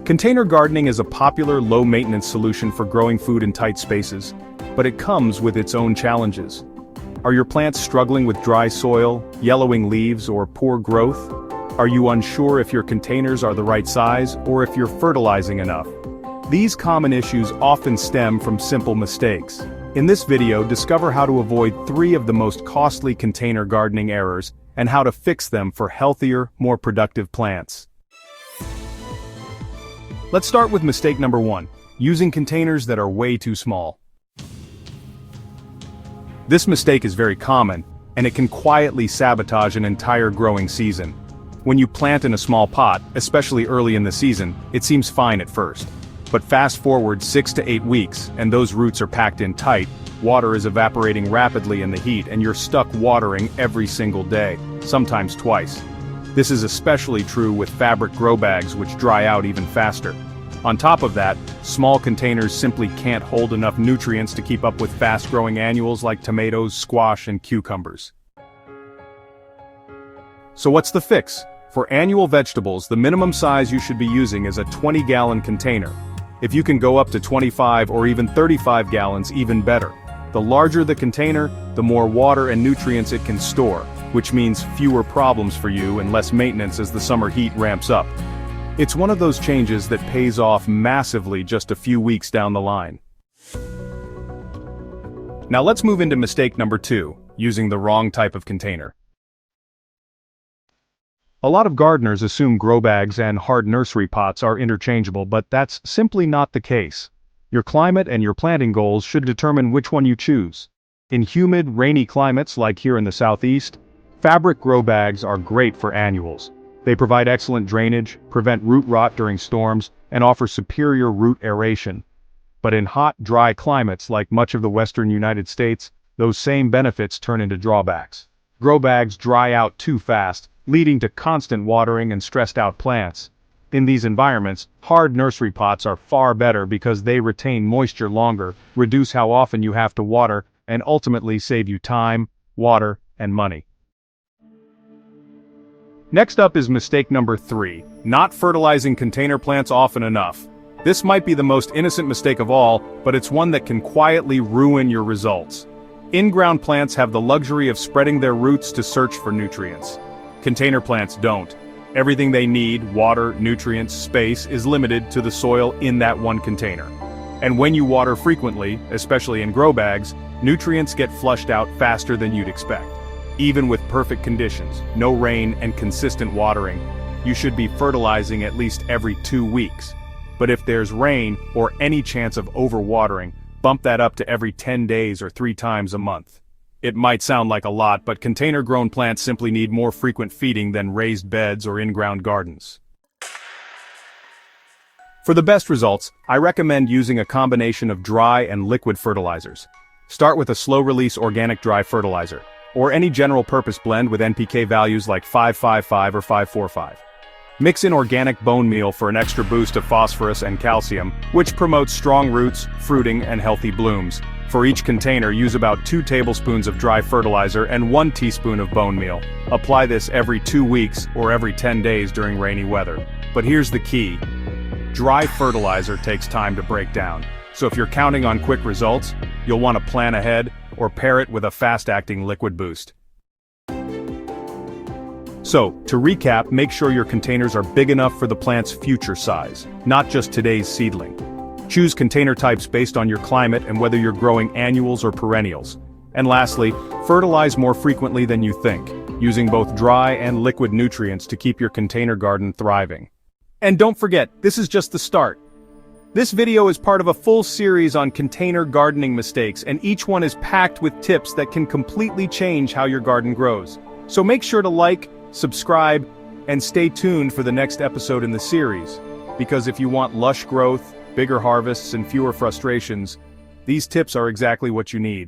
Container gardening is a popular low-maintenance solution for growing food in tight spaces, but it comes with its own challenges. Are your plants struggling with dry soil, yellowing leaves, or poor growth? Are you unsure if your containers are the right size or if you're fertilizing enough? These common issues often stem from simple mistakes. In this video, discover how to avoid 3 of the most costly container gardening errors and how to fix them for healthier, more productive plants. Let's start with mistake number 1, using containers that are way too small. This mistake is very common, and it can quietly sabotage an entire growing season. When you plant in a small pot, especially early in the season, it seems fine at first. But fast forward 6 to 8 weeks, and those roots are packed in tight, water is evaporating rapidly in the heat, and you're stuck watering every single day, sometimes twice. This is especially true with fabric grow bags, which dry out even faster. On top of that, small containers simply can't hold enough nutrients to keep up with fast-growing annuals like tomatoes, squash, and cucumbers. So what's the fix? For annual vegetables, the minimum size you should be using is a 20-gallon container. If you can go up to 25 or even 35 gallons, even better. The larger the container, the more water and nutrients it can store, which means fewer problems for you and less maintenance as the summer heat ramps up. It's one of those changes that pays off massively just a few weeks down the line. Now let's move into mistake number 2, using the wrong type of container. A lot of gardeners assume grow bags and hard nursery pots are interchangeable, but that's simply not the case. Your climate and your planting goals should determine which one you choose. In humid, rainy climates like here in the southeast, fabric grow bags are great for annuals. They provide excellent drainage, prevent root rot during storms, and offer superior root aeration. But in hot, dry climates like much of the western United States, those same benefits turn into drawbacks. Grow bags dry out too fast, leading to constant watering and stressed-out plants. In these environments, hard nursery pots are far better because they retain moisture longer, reduce how often you have to water, and ultimately save you time, water, and money. Next up is mistake number 3, not fertilizing container plants often enough. This might be the most innocent mistake of all, but it's one that can quietly ruin your results. In-ground plants have the luxury of spreading their roots to search for nutrients. Container plants don't. Everything they need, water, nutrients, space, is limited to the soil in that one container. And when you water frequently, especially in grow bags, nutrients get flushed out faster than you'd expect. Even with perfect conditions, no rain and consistent watering, you should be fertilizing at least every 2 weeks. But if there's rain or any chance of overwatering, bump that up to every 10 days or 3 times a month. It might sound like a lot, but container-grown plants simply need more frequent feeding than raised beds or in-ground gardens. For the best results, I recommend using a combination of dry and liquid fertilizers. Start with a slow-release organic dry fertilizer, or any general-purpose blend with NPK values like 555 or 545. Mix in organic bone meal for an extra boost of phosphorus and calcium, which promotes strong roots, fruiting, and healthy blooms. For each container, use about 2 tablespoons of dry fertilizer and 1 teaspoon of bone meal. Apply this every 2 weeks or every 10 days during rainy weather. But here's the key. Dry fertilizer takes time to break down. So if you're counting on quick results, you'll want to plan ahead or pair it with a fast-acting liquid boost. So, to recap, make sure your containers are big enough for the plant's future size, not just today's seedling. Choose container types based on your climate and whether you're growing annuals or perennials. And lastly, fertilize more frequently than you think, using both dry and liquid nutrients to keep your container garden thriving. And don't forget, this is just the start. This video is part of a full series on container gardening mistakes, and each one is packed with tips that can completely change how your garden grows. So make sure to like, subscribe, and stay tuned for the next episode in the series. Because if you want lush growth, bigger harvests, and fewer frustrations, these tips are exactly what you need.